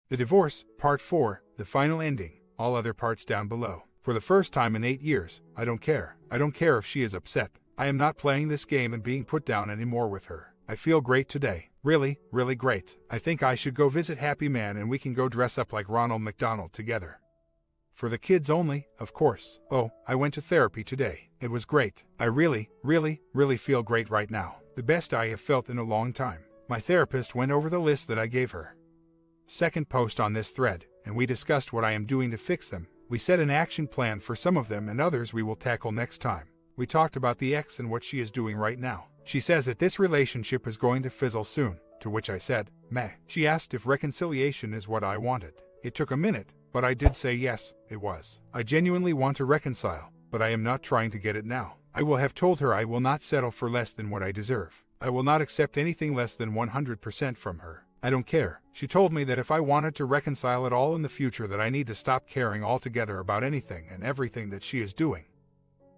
The Divorce, Part 4, the final ending, all other parts down below. For the first time in 8 years, I don't care. I don't care if she is upset. I am not playing this game and being put down anymore with her. I feel great today. Really, really great. I think I should go visit Happy Man and we can go dress up like Ronald McDonald together. For the kids only, of course. Oh, I went to therapy today. It was great. I really, really, really feel great right now. The best I have felt in a long time. My therapist went over the list that I gave her. Second post on this thread, and we discussed what I am doing to fix them. We set an action plan for some of them and others we will tackle next time. We talked about the ex and what she is doing right now. She says that this relationship is going to fizzle soon, to which I said, meh. She asked if reconciliation is what I wanted. It took a minute, but I did say yes, it was. I genuinely want to reconcile, but I am not trying to get it now. I will have told her I will not settle for less than what I deserve. I will not accept anything less than 100% from her. I don't care. She told me that if I wanted to reconcile at all in the future that I need to stop caring altogether about anything and everything that she is doing,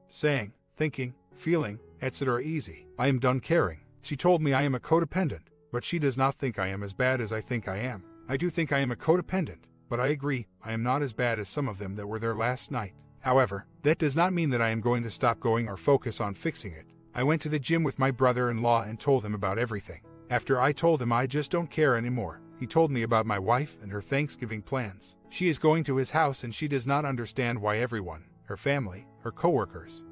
saying, thinking, feeling, etc. easy. I am done caring. She told me I am a codependent, but she does not think I am as bad as I think I am. I do think I am a codependent, but I agree, I am not as bad as some of them that were there last night. However, that does not mean that I am going to stop going or focus on fixing it. I went to the gym with my brother-in-law and told him about everything. After I told him I just don't care anymore, he told me about my wife and her Thanksgiving plans. She is going to his house and she does not understand why everyone, her family, her coworkers,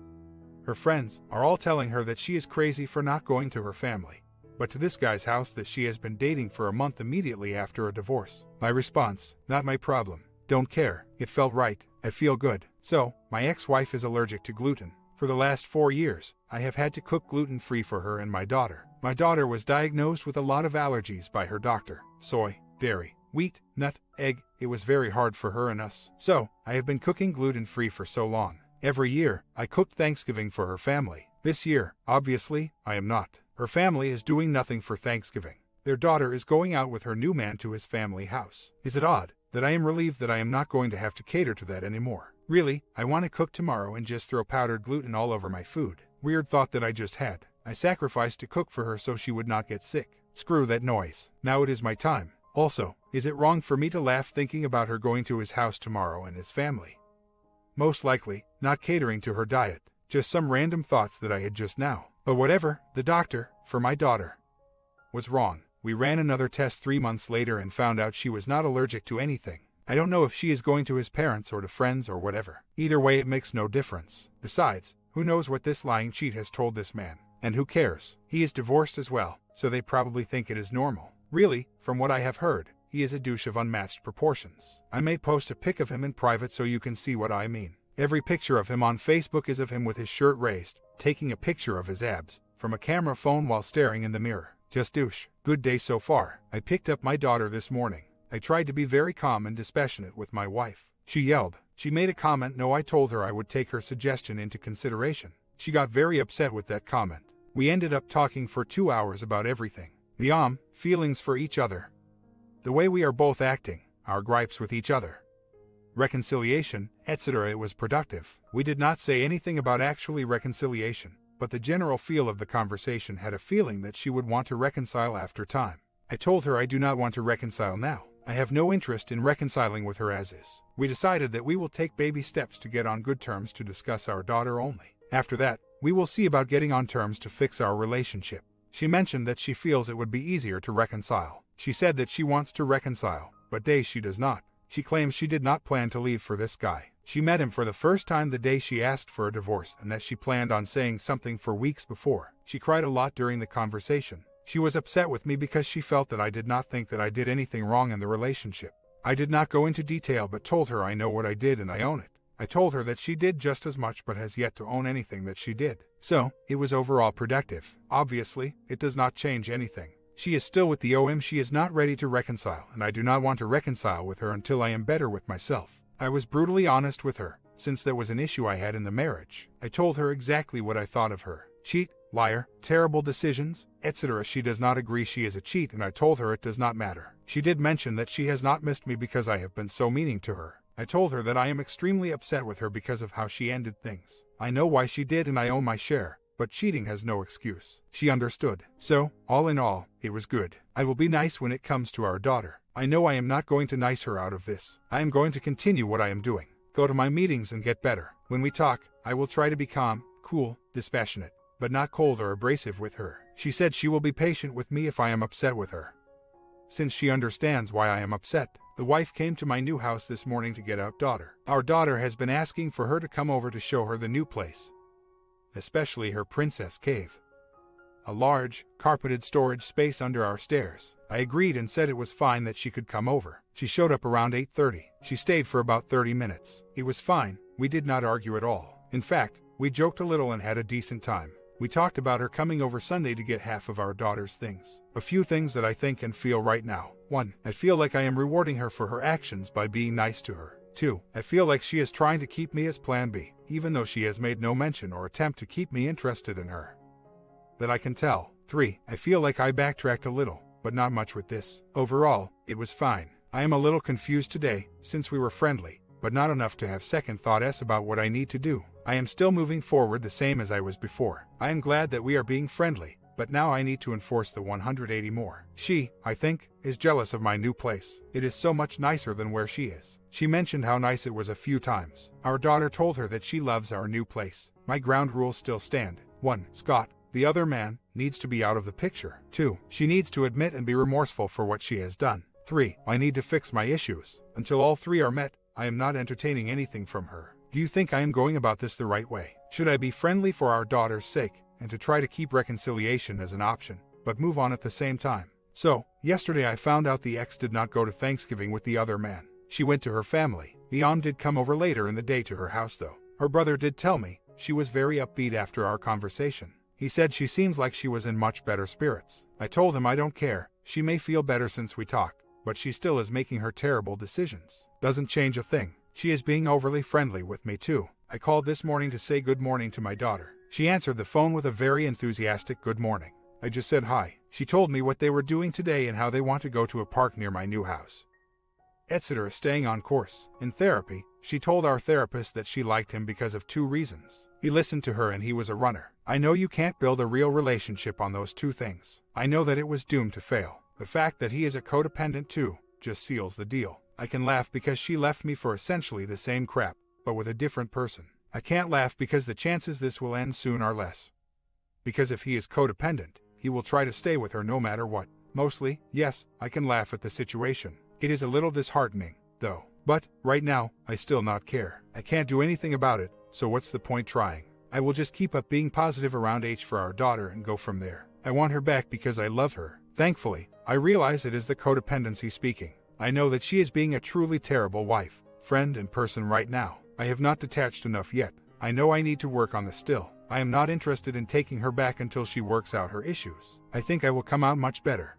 her friends, are all telling her that she is crazy for not going to her family, but to this guy's house that she has been dating for a month immediately after a divorce. My response, not my problem. Don't care. It felt right. I feel good. So, my ex-wife is allergic to gluten. For the last 4 years, I have had to cook gluten-free for her and my daughter. My daughter was diagnosed with a lot of allergies by her doctor. Soy, dairy, wheat, nut, egg. It was very hard for her and us. So, I have been cooking gluten-free for so long. Every year, I cooked Thanksgiving for her family. This year, obviously, I am not. Her family is doing nothing for Thanksgiving. Their daughter is going out with her new man to his family house. Is it odd that I am relieved that I am not going to have to cater to that anymore? Really, I want to cook tomorrow and just throw powdered gluten all over my food. Weird thought that I just had. I sacrificed to cook for her so she would not get sick. Screw that noise. Now it is my time. Also, is it wrong for me to laugh thinking about her going to his house tomorrow and his family? Most likely, not catering to her diet. Just some random thoughts that I had just now. But whatever, the doctor, for my daughter, was wrong. We ran another test 3 months later and found out she was not allergic to anything. I don't know if she is going to his parents or to friends or whatever. Either way it makes no difference. Besides, who knows what this lying cheat has told this man? And who cares? He is divorced as well, so they probably think it is normal. Really, from what I have heard, he is a douche of unmatched proportions. I may post a pic of him in private so you can see what I mean. Every picture of him on Facebook is of him with his shirt raised, taking a picture of his abs, from a camera phone while staring in the mirror. Just douche. Good day so far. I picked up my daughter this morning. I tried to be very calm and dispassionate with my wife. She yelled. She made a comment. No, I told her I would take her suggestion into consideration. She got very upset with that comment. We ended up talking for 2 hours about everything. The feelings for each other. The way we are both acting, our gripes with each other, reconciliation, etc. It was productive. We did not say anything about actually reconciliation, but the general feel of the conversation had a feeling that she would want to reconcile after time. I told her I do not want to reconcile now. I have no interest in reconciling with her as is. We decided that we will take baby steps to get on good terms to discuss our daughter only. After that, we will see about getting on terms to fix our relationship. She mentioned that she feels it would be easier to reconcile. She said that she wants to reconcile, but days she does not. She claims she did not plan to leave for this guy. She met him for the first time the day she asked for a divorce and that she planned on saying something for weeks before. She cried a lot during the conversation. She was upset with me because she felt that I did not think that I did anything wrong in the relationship. I did not go into detail but told her I know what I did and I own it. I told her that she did just as much but has yet to own anything that she did. So, it was overall productive. Obviously, it does not change anything. She is still with the OM. She is not ready to reconcile, and I do not want to reconcile with her until I am better with myself. I was brutally honest with her, since there was an issue I had in the marriage. I told her exactly what I thought of her. Cheat, liar, terrible decisions, etc. She does not agree she is a cheat, and I told her it does not matter. She did mention that she has not missed me because I have been so meaning to her. I told her that I am extremely upset with her because of how she ended things. I know why she did and I own my share, but cheating has no excuse. She understood. So, all in all, it was good. I will be nice when it comes to our daughter. I know I am not going to nice her out of this. I am going to continue what I am doing. Go to my meetings and get better. When we talk, I will try to be calm, cool, dispassionate, but not cold or abrasive with her. She said she will be patient with me if I am upset with her, since she understands why I am upset. The wife came to my new house this morning to get our daughter. Our daughter has been asking for her to come over to show her the new place, especially her princess cave, a large, carpeted storage space under our stairs. I agreed and said it was fine that she could come over. She showed up around 8:30. She stayed for about 30 minutes. It was fine. We did not argue at all. In fact, we joked a little and had a decent time. We talked about her coming over Sunday to get half of our daughter's things. A few things that I think and feel right now. 1. I feel like I am rewarding her for her actions by being nice to her. 2. I feel like she is trying to keep me as plan B, even though she has made no mention or attempt to keep me interested in her that I can tell. 3. I feel like I backtracked a little, but not much with this. Overall, it was fine. I am a little confused today, since we were friendly, but not enough to have second thoughts about what I need to do. I am still moving forward the same as I was before. I am glad that we are being friendly, but now I need to enforce the 180 more. She, I think, is jealous of my new place. It is so much nicer than where she is. She mentioned how nice it was a few times. Our daughter told her that she loves our new place. My ground rules still stand. 1. Scott, the other man, needs to be out of the picture. 2. She needs to admit and be remorseful for what she has done. 3. I need to fix my issues. Until all three are met, I am not entertaining anything from her. Do you think I am going about this the right way? Should I be friendly for our daughter's sake, and to try to keep reconciliation as an option, but move on at the same time? So, yesterday I found out the ex did not go to Thanksgiving with the other man. She went to her family. Leon did come over later in the day to her house though. Her brother did tell me she was very upbeat after our conversation. He said she seems like she was in much better spirits. I told him I don't care. She may feel better since we talked, but she still is making her terrible decisions. Doesn't change a thing. She is being overly friendly with me too. I called this morning to say good morning to my daughter. She answered the phone with a very enthusiastic good morning. I just said hi. She told me what they were doing today and how they want to go to a park near my new house, etc. Staying on course. In therapy, she told our therapist that she liked him because of 2 reasons. He listened to her and he was a runner. I know you can't build a real relationship on those 2 things. I know that it was doomed to fail. The fact that he is a codependent too just seals the deal. I can laugh because she left me for essentially the same crap, but with a different person. I can't laugh because the chances this will end soon are less. Because if he is codependent, he will try to stay with her no matter what. Mostly, yes, I can laugh at the situation. It is a little disheartening, though. But, right now, I still not care. I can't do anything about it, so what's the point trying? I will just keep up being positive around H for our daughter and go from there. I want her back because I love her. Thankfully, I realize it is the codependency speaking. I know that she is being a truly terrible wife, friend and person right now. I have not detached enough yet. I know I need to work on this still. I am not interested in taking her back until she works out her issues. I think I will come out much better,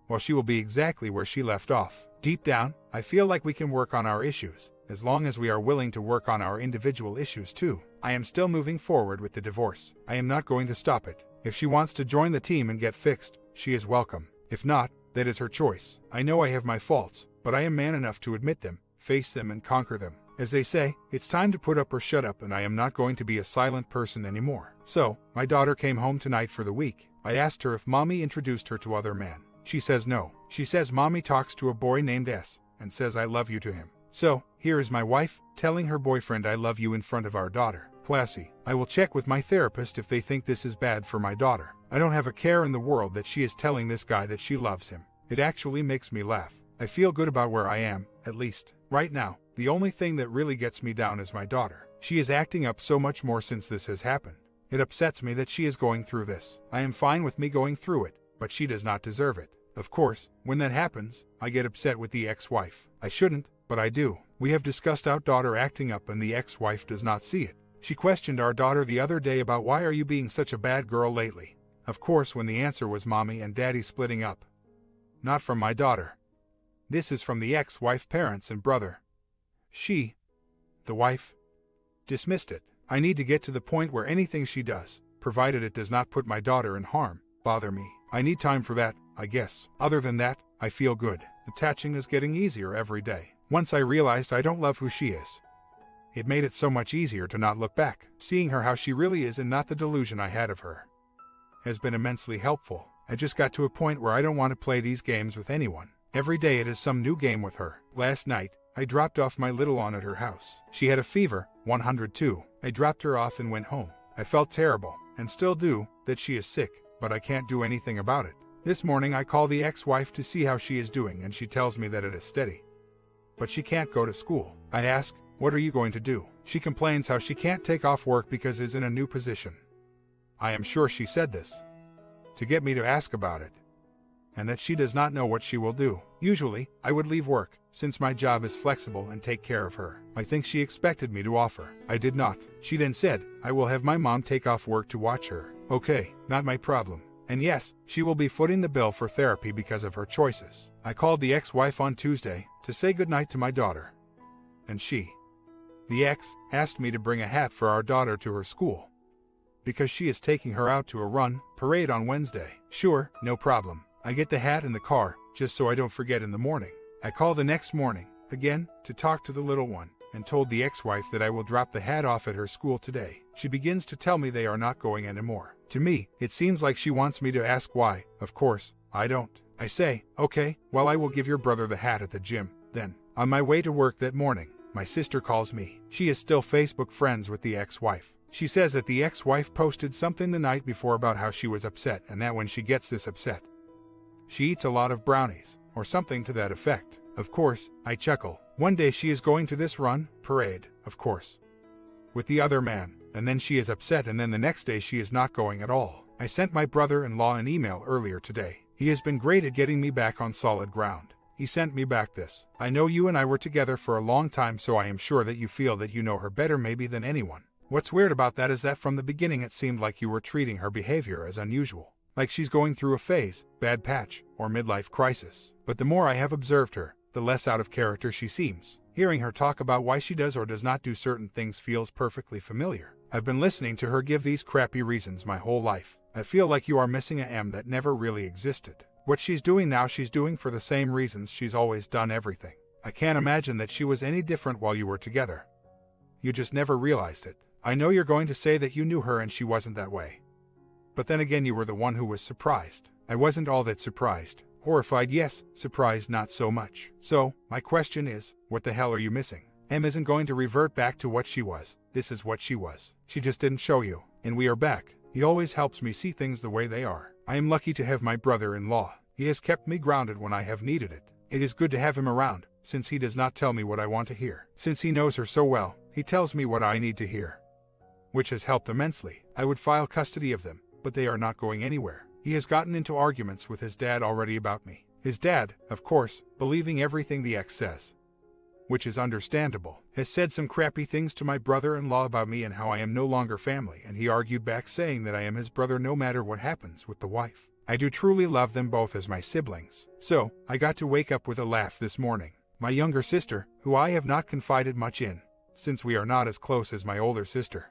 while she will be exactly where she left off. Deep down, I feel like we can work on our issues, as long as we are willing to work on our individual issues too. I am still moving forward with the divorce. I am not going to stop it. If she wants to join the team and get fixed, she is welcome. If not, that is her choice. I know I have my faults, but I am man enough to admit them, face them and conquer them. As they say, it's time to put up or shut up, and I am not going to be a silent person anymore. So, my daughter came home tonight for the week. I asked her if mommy introduced her to other men. She says no. She says mommy talks to a boy named S, and says I love you to him. So, here is my wife, telling her boyfriend I love you in front of our daughter. Classy. I will check with my therapist if they think this is bad for my daughter. I don't have a care in the world that she is telling this guy that she loves him. It actually makes me laugh. I feel good about where I am, at least, right now. The only thing that really gets me down is my daughter. She is acting up so much more since this has happened. It upsets me that she is going through this. I am fine with me going through it, but she does not deserve it. Of course, when that happens, I get upset with the ex-wife. I shouldn't, but I do. We have discussed our daughter acting up and the ex-wife does not see it. She questioned our daughter the other day about why are you being such a bad girl lately. Of course, when the answer was mommy and daddy splitting up. Not from my daughter. This is from the ex-wife parents and brother. She, the wife, dismissed it. I need to get to the point where anything she does, provided it does not put my daughter in harm, bother me. I need time for that, I guess. Other than that, I feel good. Attaching is getting easier every day. Once I realized I don't love who she is, it made it so much easier to not look back. Seeing her how she really is and not the delusion I had of her has been immensely helpful. I just got to a point where I don't want to play these games with anyone. Every day it is some new game with her. Last night, I dropped off my little one at her house. She had a fever, 102. I dropped her off and went home. I felt terrible, and still do, that she is sick, but I can't do anything about it. This morning I call the ex-wife to see how she is doing, and she tells me that it is steady. But she can't go to school. I ask, what are you going to do? She complains how she can't take off work because is in a new position. I am sure she said this to get me to ask about it, and that she does not know what she will do. Usually, I would leave work, since my job is flexible, and take care of her. I think she expected me to offer. I did not. She then said, I will have my mom take off work to watch her. Okay, not my problem. And yes, she will be footing the bill for therapy because of her choices. I called the ex-wife on Tuesday to say goodnight to my daughter. And she, the ex, asked me to bring a hat for our daughter to her school, because she is taking her out to a parade on Wednesday. Sure, no problem. I get the hat in the car, just so I don't forget in the morning. I call the next morning, again, to talk to the little one, and told the ex-wife that I will drop the hat off at her school today. She begins to tell me they are not going anymore. To me, it seems like she wants me to ask why. Of course, I don't. I say, okay, well, I will give your brother the hat at the gym. Then, on my way to work that morning, my sister calls me. She is still Facebook friends with the ex-wife. She says that the ex-wife posted something the night before about how she was upset, and that when she gets this upset, she eats a lot of brownies, or something to that effect. Of course, I chuckle. One day she is going to this parade, of course, with the other man, and then she is upset, and then the next day she is not going at all. I sent my brother-in-law an email earlier today. He has been great at getting me back on solid ground. He sent me back this. I know you and I were together for a long time, so I am sure that you feel that you know her better maybe than anyone. What's weird about that is that from the beginning it seemed like you were treating her behavior as unusual. Like she's going through a phase, bad patch, or midlife crisis. But the more I have observed her, the less out of character she seems. Hearing her talk about why she does or does not do certain things feels perfectly familiar. I've been listening to her give these crappy reasons my whole life. I feel like you are missing a M that never really existed. What she's doing now she's doing for the same reasons she's always done everything. I can't imagine that she was any different while you were together. You just never realized it. I know you're going to say that you knew her and she wasn't that way. But then again, you were the one who was surprised. I wasn't all that surprised. Horrified, yes. Surprised, not so much. So, my question is, what the hell are you missing? Em isn't going to revert back to what she was. This is what she was. She just didn't show you. And we are back. He always helps me see things the way they are. I am lucky to have my brother-in-law. He has kept me grounded when I have needed it. It is good to have him around, since he does not tell me what I want to hear. Since he knows her so well, he tells me what I need to hear, which has helped immensely. I would file custody of them, but they are not going anywhere. He has gotten into arguments with his dad already about me. His dad, of course, believing everything the ex says, which is understandable, has said some crappy things to my brother-in-law about me and how I am no longer family, and he argued back saying that I am his brother no matter what happens with the wife. I do truly love them both as my siblings. So, I got to wake up with a laugh this morning. My younger sister, who I have not confided much in, since we are not as close as my older sister,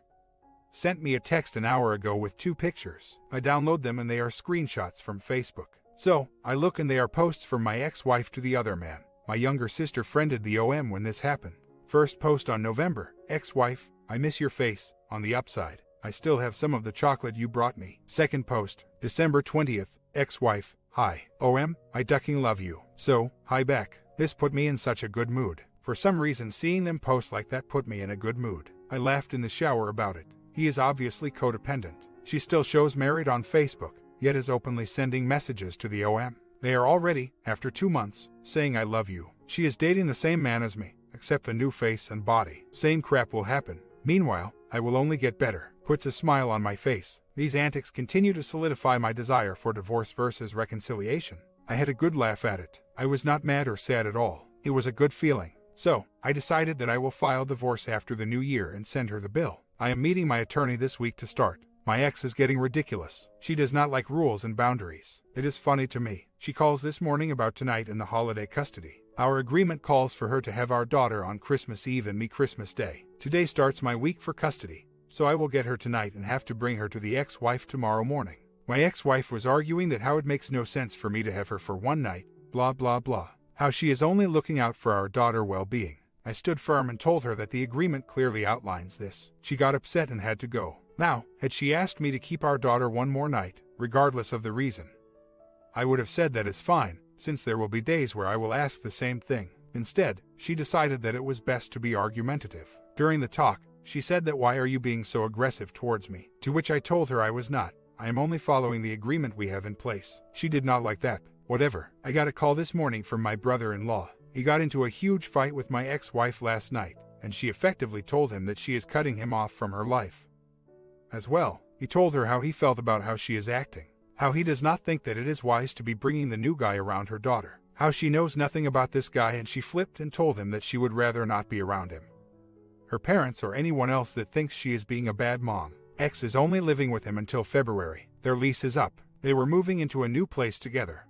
sent me a text an hour ago with 2 pictures. I download them and they are screenshots from Facebook. So, I look and they are posts from my ex-wife to the other man. My younger sister friended the OM when this happened. First post on November, ex-wife, I miss your face. On the upside, I still have some of the chocolate you brought me. Second post, December 20th, ex-wife, hi. OM, I ducking love you. So, hi back. This put me in such a good mood. For some reason seeing them post like that put me in a good mood. I laughed in the shower about it. He is obviously codependent. She still shows married on Facebook, yet is openly sending messages to the OM. They are already, after 2 months, saying I love you. She is dating the same man as me, except a new face and body. Same crap will happen. Meanwhile, I will only get better. Puts a smile on my face. These antics continue to solidify my desire for divorce versus reconciliation. I had a good laugh at it. I was not mad or sad at all. It was a good feeling. So, I decided that I will file divorce after the new year and send her the bill. I am meeting my attorney this week to start. My ex is getting ridiculous. She does not like rules and boundaries. It is funny to me. She calls this morning about tonight and the holiday custody. Our agreement calls for her to have our daughter on Christmas Eve and me Christmas Day. Today starts my week for custody, so I will get her tonight and have to bring her to the ex-wife tomorrow morning. My ex-wife was arguing that how it makes no sense for me to have her for one night, blah blah blah. How she is only looking out for our daughter's well-being. I stood firm and told her that the agreement clearly outlines this. She got upset and had to go. Now, had she asked me to keep our daughter one more night, regardless of the reason, I would have said that is fine, since there will be days where I will ask the same thing. Instead, she decided that it was best to be argumentative. During the talk, she said that why are you being so aggressive towards me? To which I told her I was not. I am only following the agreement we have in place. She did not like that. Whatever. I got a call this morning from my brother-in-law. He got into a huge fight with my ex-wife last night, and she effectively told him that she is cutting him off from her life. As well, he told her how he felt about how she is acting, how he does not think that it is wise to be bringing the new guy around her daughter, how she knows nothing about this guy, and she flipped and told him that she would rather not be around him. Her parents or anyone else that thinks she is being a bad mom. X is only living with him until February. Their lease is up. They were moving into a new place together.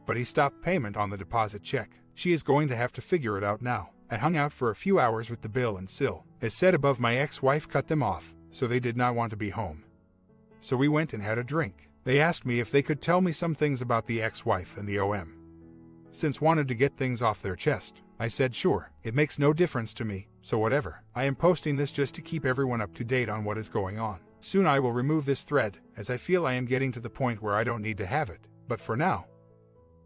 But he stopped payment on the deposit check. She is going to have to figure it out now. I hung out for a few hours with the bill and Sil. As said above, my ex-wife cut them off, so they did not want to be home. So we went and had a drink. They asked me if they could tell me some things about the ex-wife and the OM. Since wanted to get things off their chest, I said sure, it makes no difference to me, so whatever. I am posting this just to keep everyone up to date on what is going on. Soon I will remove this thread, as I feel I am getting to the point where I don't need to have it, but for now,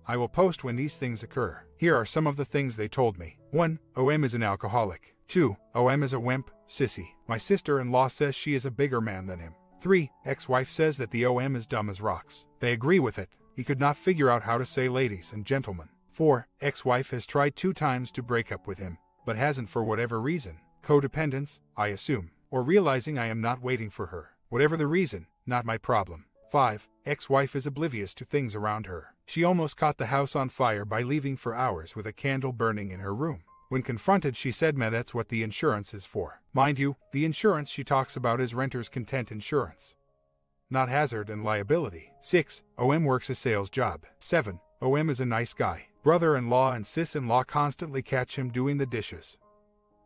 I will post when these things occur. Here are some of the things they told me. 1. OM is an alcoholic. 2. OM is a wimp, sissy. My sister-in-law says she is a bigger man than him. 3. Ex-wife says that the OM is dumb as rocks. They agree with it. He could not figure out how to say ladies and gentlemen. 4. Ex-wife has tried 2 times to break up with him, but hasn't for whatever reason. Codependence, I assume, or realizing I am not waiting for her. Whatever the reason, not my problem. 5. Ex-wife is oblivious to things around her. She almost caught the house on fire by leaving for hours with a candle burning in her room. When confronted, she said, "Ma, that's what the insurance is for." Mind you, the insurance she talks about is renter's content insurance, not hazard and liability. 6. OM works a sales job. 7. OM is a nice guy. Brother-in-law and sis-in-law constantly catch him doing the dishes,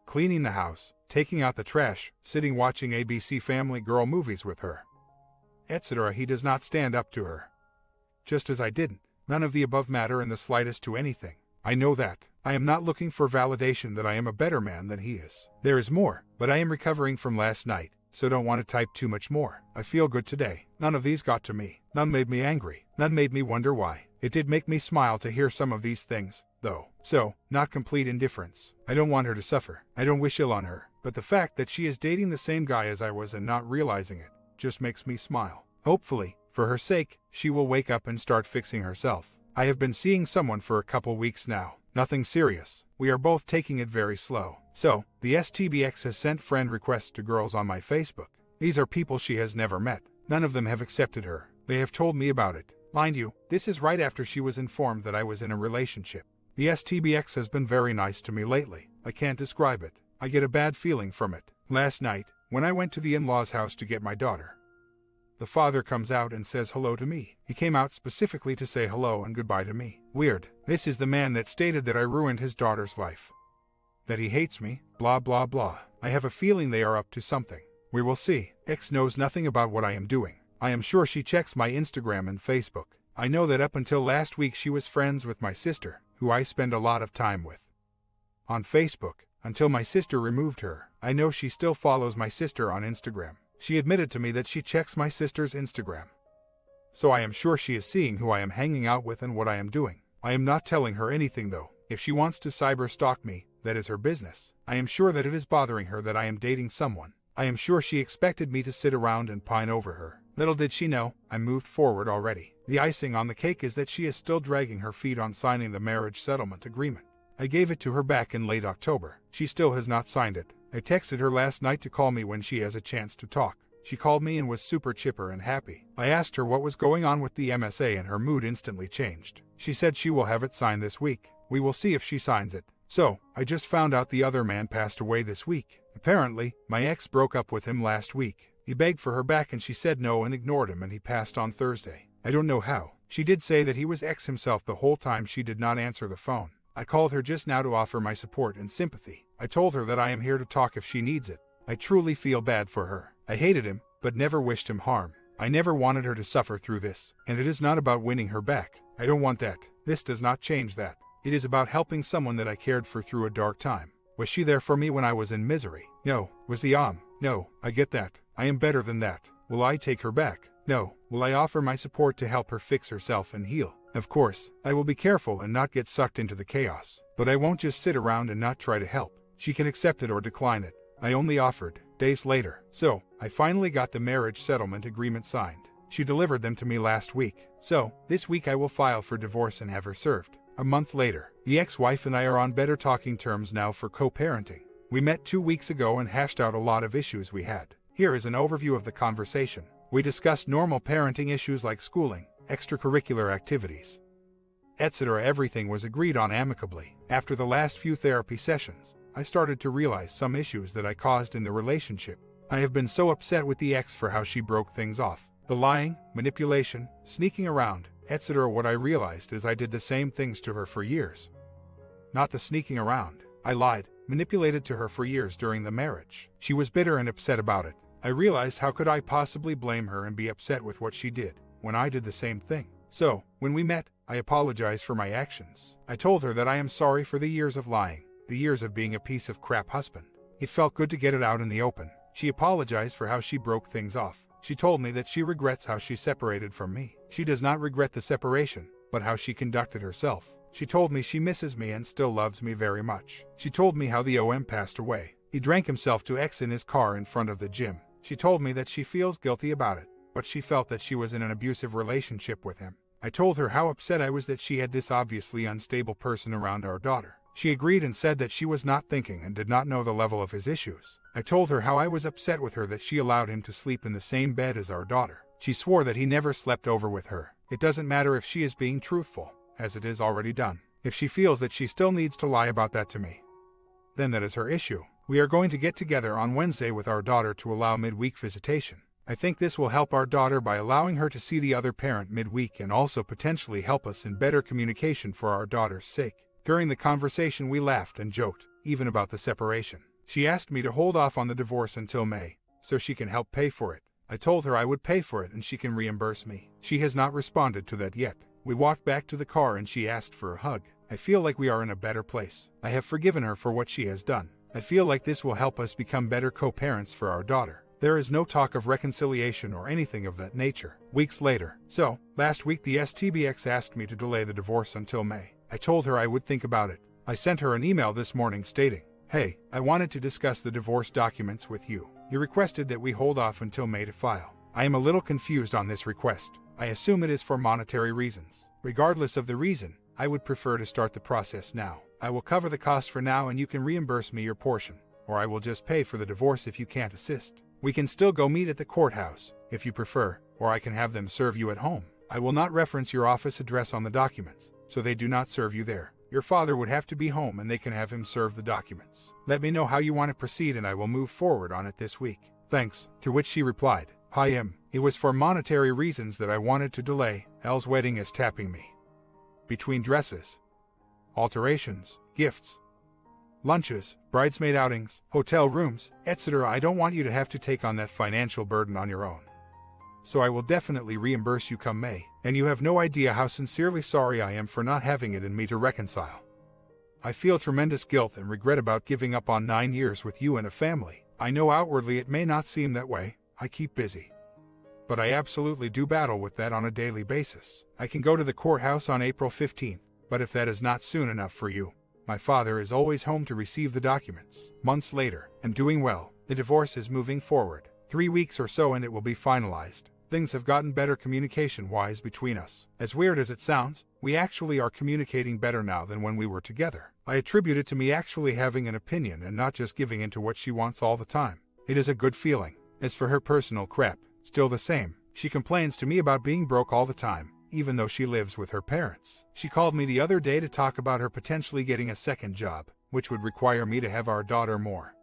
cleaning the house, taking out the trash, sitting watching ABC Family Girl movies with her, etc. He does not stand up to her. Just as I didn't. None of the above matter in the slightest to anything. I know that. I am not looking for validation that I am a better man than he is. There is more, but I am recovering from last night, so don't want to type too much more. I feel good today. None of these got to me. None made me angry. None made me wonder why. It did make me smile to hear some of these things, though. So, not complete indifference. I don't want her to suffer. I don't wish ill on her. But the fact that she is dating the same guy as I was and not realizing it just makes me smile. Hopefully, for her sake, she will wake up and start fixing herself. I have been seeing someone for a couple weeks now. Nothing serious. We are both taking it very slow. So, the STBX has sent friend requests to girls on my Facebook. These are people she has never met. None of them have accepted her. They have told me about it. Mind you, this is right after she was informed that I was in a relationship. The STBX has been very nice to me lately. I can't describe it. I get a bad feeling from it. Last night, when I went to the in-laws' house to get my daughter, the father comes out and says hello to me. He came out specifically to say hello and goodbye to me. Weird. This is the man that stated that I ruined his daughter's life, that he hates me, blah blah blah. I have a feeling they are up to something. We will see. X knows nothing about what I am doing. I am sure she checks my Instagram and Facebook. I know that up until last week she was friends with my sister, who I spend a lot of time with on Facebook, until my sister removed her. I know she still follows my sister on Instagram. She admitted to me that she checks my sister's Instagram. So I am sure she is seeing who I am hanging out with and what I am doing. I am not telling her anything though. If she wants to cyber stalk me, that is her business. I am sure that it is bothering her that I am dating someone. I am sure she expected me to sit around and pine over her. Little did she know, I moved forward already. The icing on the cake is that she is still dragging her feet on signing the marriage settlement agreement. I gave it to her back in late October. She still has not signed it. I texted her last night to call me when she has a chance to talk. She called me and was super chipper and happy. I asked her what was going on with the MSA and her mood instantly changed. She said she will have it signed this week. We will see if she signs it. So, I just found out the other man passed away this week. Apparently, my ex broke up with him last week. He begged for her back and she said no and ignored him, and he passed on Thursday. I don't know how. She did say that he was ex himself the whole time she did not answer the phone. I called her just now to offer my support and sympathy. I told her that I am here to talk if she needs it. I truly feel bad for her. I hated him, but never wished him harm. I never wanted her to suffer through this, and it is not about winning her back. I don't want that. This does not change that. It is about helping someone that I cared for through a dark time. Was she there for me when I was in misery? No. Was the No, I get that. I am better than that. Will I take her back? No. Will I offer my support to help her fix herself and heal? Of course, I will be careful and not get sucked into the chaos. But I won't just sit around and not try to help. She can accept it or decline it. I only offered, days later. So, I finally got the marriage settlement agreement signed. She delivered them to me last week. So, this week I will file for divorce and have her served. A month later, the ex-wife and I are on better talking terms now for co-parenting. We met 2 weeks ago and hashed out a lot of issues we had. Here is an overview of the conversation. We discussed normal parenting issues like schooling, extracurricular activities, etc. Everything was agreed on amicably. After the last few therapy sessions, I started to realize some issues that I caused in the relationship. I have been so upset with the ex for how she broke things off. The lying, manipulation, sneaking around, etc. What I realized is I did the same things to her for years. Not the sneaking around. I lied, manipulated to her for years during the marriage. She was bitter and upset about it. I realized how could I possibly blame her and be upset with what she did, when I did the same thing. So, when we met, I apologized for my actions. I told her that I am sorry for the years of lying, the years of being a piece of crap husband. It felt good to get it out in the open. She apologized for how she broke things off. She told me that she regrets how she separated from me. She does not regret the separation, but how she conducted herself. She told me she misses me and still loves me very much. She told me how the OM passed away. He drank himself to X in his car in front of the gym. She told me that she feels guilty about it, but she felt that she was in an abusive relationship with him. I told her how upset I was that she had this obviously unstable person around our daughter. She agreed and said that she was not thinking and did not know the level of his issues. I told her how I was upset with her that she allowed him to sleep in the same bed as our daughter. She swore that he never slept over with her. It doesn't matter if she is being truthful, as it is already done. If she feels that she still needs to lie about that to me, then that is her issue. We are going to get together on Wednesday with our daughter to allow midweek visitation. I think this will help our daughter by allowing her to see the other parent midweek and also potentially help us in better communication for our daughter's sake. During the conversation we laughed and joked, even about the separation. She asked me to hold off on the divorce until May, so she can help pay for it. I told her I would pay for it and she can reimburse me. She has not responded to that yet. We walked back to the car and she asked for a hug. I feel like we are in a better place. I have forgiven her for what she has done. I feel like this will help us become better co-parents for our daughter. There is no talk of reconciliation or anything of that nature. Weeks later. So, last week the STBX asked me to delay the divorce until May. I told her I would think about it. I sent her an email this morning stating, "Hey, I wanted to discuss the divorce documents with you. You requested that we hold off until May to file. I am a little confused on this request. I assume it is for monetary reasons. Regardless of the reason, I would prefer to start the process now. I will cover the cost for now and you can reimburse me your portion, or I will just pay for the divorce if you can't assist. We can still go meet at the courthouse, if you prefer, or I can have them serve you at home. I will not reference your office address on the documents, so they do not serve you there. Your father would have to be home and they can have him serve the documents. Let me know how you want to proceed and I will move forward on it this week. Thanks." To which she replied, "Hi Em. It was for monetary reasons that I wanted to delay. Elle's wedding is tapping me. Between dresses, alterations, gifts, lunches, bridesmaid outings, hotel rooms, etc. I don't want you to have to take on that financial burden on your own. So I will definitely reimburse you come May, and you have no idea how sincerely sorry I am for not having it in me to reconcile. I feel tremendous guilt and regret about giving up on 9 years with you and a family. I know outwardly it may not seem that way. I keep busy. But I absolutely do battle with that on a daily basis. I can go to the courthouse on April 15th, but if that is not soon enough for you, my father is always home to receive the documents. Months later, and doing well. The divorce is moving forward. 3 weeks or so and it will be finalized. Things have gotten better communication-wise between us. As weird as it sounds, we actually are communicating better now than when we were together. I attribute it to me actually having an opinion and not just giving in to what she wants all the time. It is a good feeling. As for her personal crap, still the same. She complains to me about being broke all the time, even though she lives with her parents. She called me the other day to talk about her potentially getting a second job, which would require me to have our daughter more.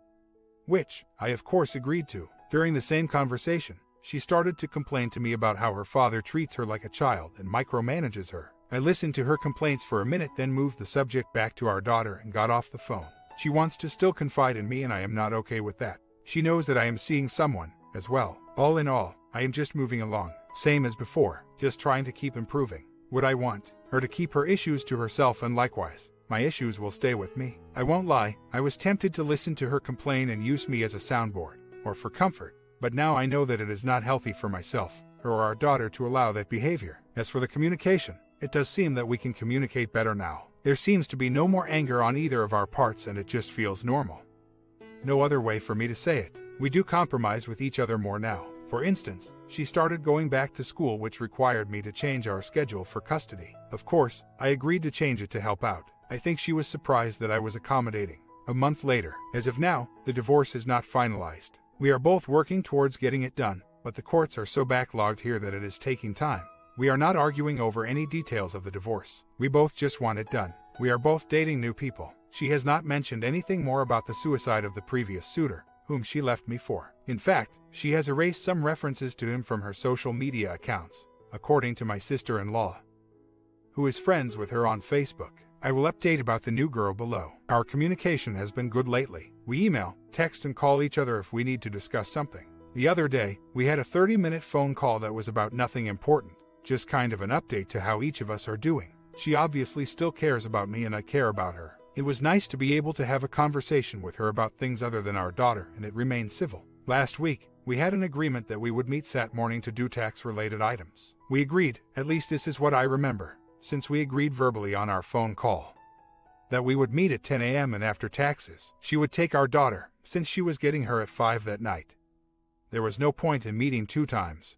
Which, I of course agreed to. During the same conversation, she started to complain to me about how her father treats her like a child and micromanages her. I listened to her complaints for a minute, then moved the subject back to our daughter and got off the phone. She wants to still confide in me and I am not okay with that. She knows that I am seeing someone, as well. All in all, I am just moving along. Same as before, just trying to keep improving. Would I want her to keep her issues to herself and likewise, my issues will stay with me? I won't lie, I was tempted to listen to her complain and use me as a soundboard, or for comfort. But now I know that it is not healthy for myself. her or our daughter to allow that behavior. As for the communication, it does seem that we can communicate better now. There seems to be no more anger on either of our parts and it just feels normal. No other way for me to say it. We do compromise with each other more now. For instance, she started going back to school, which required me to change our schedule for custody. Of course, I agreed to change it to help out. I think she was surprised that I was accommodating. A month later, as of now, the divorce is not finalized. We are both working towards getting it done, but the courts are so backlogged here that it is taking time. We are not arguing over any details of the divorce. We both just want it done. We are both dating new people. She has not mentioned anything more about the suicide of the previous suitor, whom she left me for. In fact, she has erased some references to him from her social media accounts, according to my sister-in-law, who is friends with her on Facebook. I will update about the new girl below. Our communication has been good lately. We email, text, and call each other if we need to discuss something. The other day, we had a 30-minute phone call that was about nothing important, just kind of an update to how each of us are doing. She obviously still cares about me and I care about her. It was nice to be able to have a conversation with her about things other than our daughter, and it remained civil. Last week, we had an agreement that we would meet Sat morning to do tax-related items. We agreed, at least this is what I remember, since we agreed verbally on our phone call, that we would meet at 10 a.m. and after taxes, she would take our daughter, since she was getting her at 5 that night. There was no point in meeting 2 times.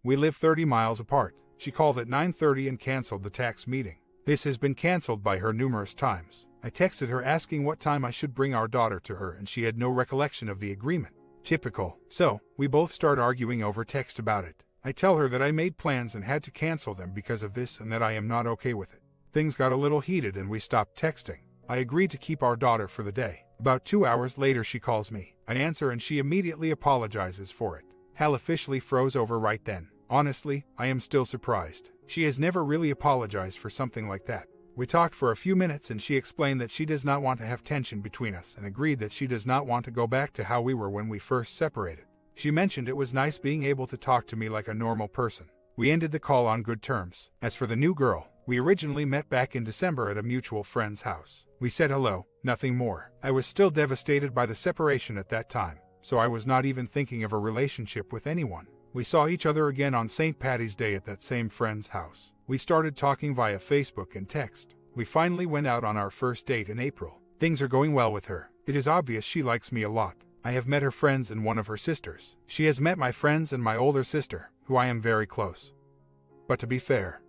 We live 30 miles apart. She called at 9:30 and canceled the tax meeting. This has been canceled by her numerous times. I texted her asking what time I should bring our daughter to her, and she had no recollection of the agreement. Typical. So, we both start arguing over text about it. I tell her that I made plans and had to cancel them because of this and that I am not okay with it. Things got a little heated and we stopped texting. I agreed to keep our daughter for the day. About 2 hours later she calls me. I answer and she immediately apologizes for it. Hell officially froze over right then. Honestly, I am still surprised. She has never really apologized for something like that. We talked for a few minutes and she explained that she does not want to have tension between us and agreed that she does not want to go back to how we were when we first separated. She mentioned it was nice being able to talk to me like a normal person. We ended the call on good terms. As for the new girl, we originally met back in December at a mutual friend's house. We said hello, nothing more. I was still devastated by the separation at that time, so I was not even thinking of a relationship with anyone. We saw each other again on St. Paddy's Day at that same friend's house. We started talking via Facebook and text. We finally went out on our first date in April. Things are going well with her. It is obvious she likes me a lot. I have met her friends and one of her sisters. She has met my friends and my older sister, who I am very close. But to be fair,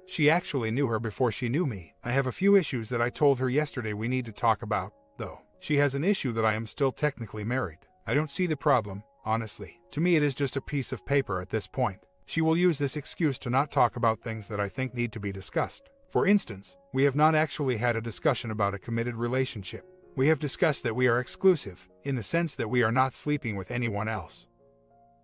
she actually knew her before she knew me. I have a few issues that I told her yesterday we need to talk about, though. She has an issue that I am still technically married. I don't see the problem. Honestly, to me it is just a piece of paper at this point. She will use this excuse to not talk about things that I think need to be discussed. For instance, we have not actually had a discussion about a committed relationship. We have discussed that we are exclusive, in the sense that we are not sleeping with anyone else.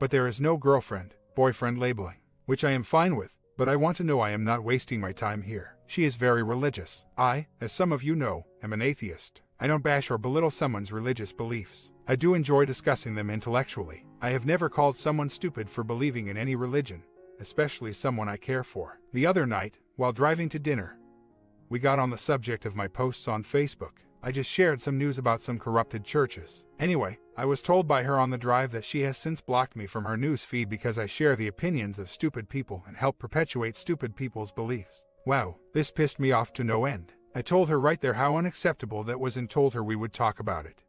But there is no girlfriend, boyfriend labeling, which I am fine with, but I want to know I am not wasting my time here. She is very religious. I, as some of you know, am an atheist. I don't bash or belittle someone's religious beliefs. I do enjoy discussing them intellectually. I have never called someone stupid for believing in any religion, especially someone I care for. The other night, while driving to dinner, we got on the subject of my posts on Facebook. I just shared some news about some corrupted churches. Anyway, I was told by her on the drive that she has since blocked me from her news feed because I share the opinions of stupid people and help perpetuate stupid people's beliefs. Wow, this pissed me off to no end. I told her right there how unacceptable that was and told her we would talk about it,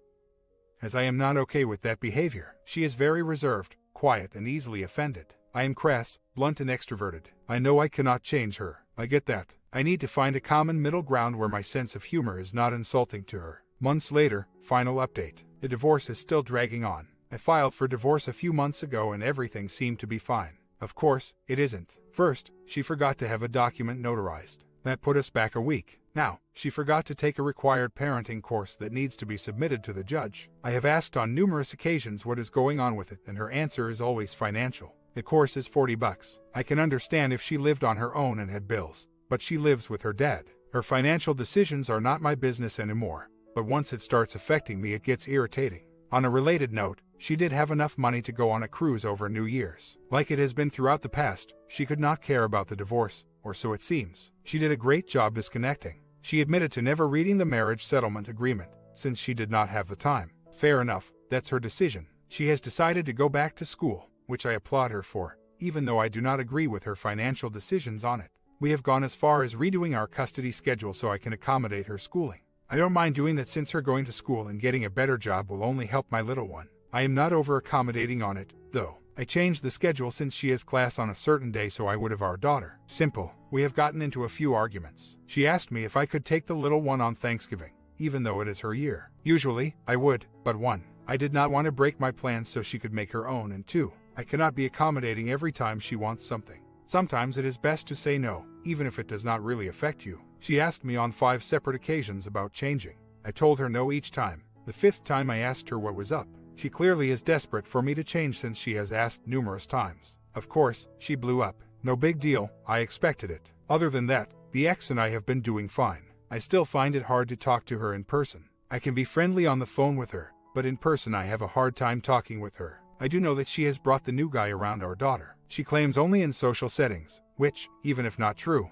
as I am not okay with that behavior. She is very reserved, quiet, and easily offended. I am crass, blunt, and extroverted. I know I cannot change her. I get that. I need to find a common middle ground where my sense of humor is not insulting to her. Months later, final update. The divorce is still dragging on. I filed for divorce a few months ago and everything seemed to be fine. Of course, it isn't. First, she forgot to have a document notarized. That put us back a week. Now, she forgot to take a required parenting course that needs to be submitted to the judge. I have asked on numerous occasions what is going on with it, and her answer is always financial. The course is $40. I can understand if she lived on her own and had bills, but she lives with her dad. Her financial decisions are not my business anymore, but once it starts affecting me it gets irritating. On a related note, she did have enough money to go on a cruise over New Year's. Like it has been throughout the past, she could not care about the divorce, or so it seems. She did a great job disconnecting. She admitted to never reading the marriage settlement agreement, since she did not have the time. Fair enough, that's her decision. She has decided to go back to school, which I applaud her for, even though I do not agree with her financial decisions on it. We have gone as far as redoing our custody schedule so I can accommodate her schooling. I don't mind doing that since her going to school and getting a better job will only help my little one. I am not over-accommodating on it, though. I changed the schedule since she has class on a certain day so I would have our daughter. Simple. We have gotten into a few arguments. She asked me if I could take the little one on Thanksgiving, even though it is her year. Usually, I would, but 1. I did not want to break my plans so she could make her own, and 2. I cannot be accommodating every time she wants something. Sometimes it is best to say no, even if it does not really affect you. She asked me on 5 separate occasions about changing. I told her no each time. The 5th time I asked her what was up. She clearly is desperate for me to change since she has asked numerous times. Of course, she blew up. No big deal, I expected it. Other than that, the ex and I have been doing fine. I still find it hard to talk to her in person. I can be friendly on the phone with her, but in person I have a hard time talking with her. I do know that she has brought the new guy around our daughter. She claims only in social settings, which, even if not true,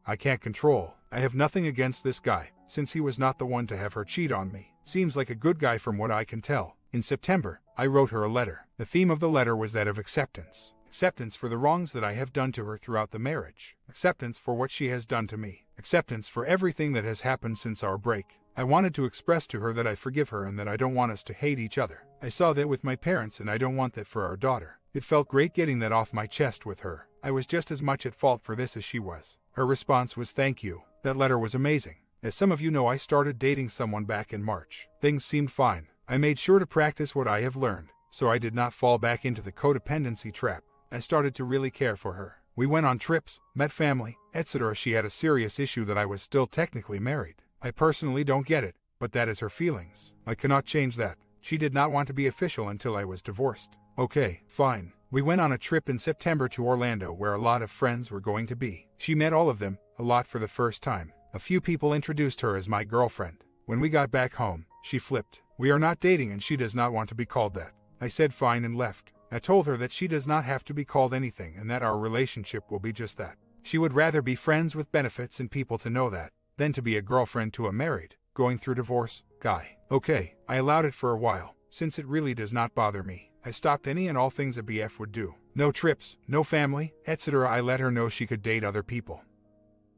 I can't control. I have nothing against this guy, since he was not the one to have her cheat on me. Seems like a good guy from what I can tell. In September, I wrote her a letter. The theme of the letter was that of acceptance. Acceptance for the wrongs that I have done to her throughout the marriage. Acceptance for what she has done to me. Acceptance for everything that has happened since our break. I wanted to express to her that I forgive her and that I don't want us to hate each other. I saw that with my parents and I don't want that for our daughter. It felt great getting that off my chest with her. I was just as much at fault for this as she was. Her response was thank you. That letter was amazing. As some of you know, I started dating someone back in March. Things seemed fine. I made sure to practice what I have learned, so I did not fall back into the codependency trap. I started to really care for her. We went on trips, met family, etc. She had a serious issue that I was still technically married. I personally don't get it, but that is her feelings. I cannot change that. She did not want to be official until I was divorced. Okay, fine. We went on a trip in September to Orlando where a lot of friends were going to be. She met all of them, a lot for the first time. A few people introduced her as my girlfriend. When we got back home, she flipped. We are not dating and she does not want to be called that. I said fine and left. I told her that she does not have to be called anything and that our relationship will be just that. She would rather be friends with benefits and people to know that, than to be a girlfriend to a married, going through divorce, guy. Okay, I allowed it for a while, since it really does not bother me. I stopped any and all things a BF would do. No trips, no family, etc. I let her know she could date other people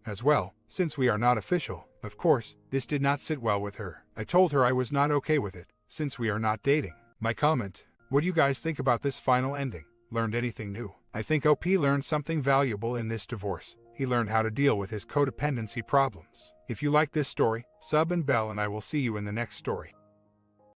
as well, since we are not official. Of course, this did not sit well with her. I told her I was not okay with it, since we are not dating. My comment: what do you guys think about this final ending? Learned anything new? I think OP learned something valuable in this divorce. He learned how to deal with his codependency problems. If you like this story, sub and bell and I will see you in the next story.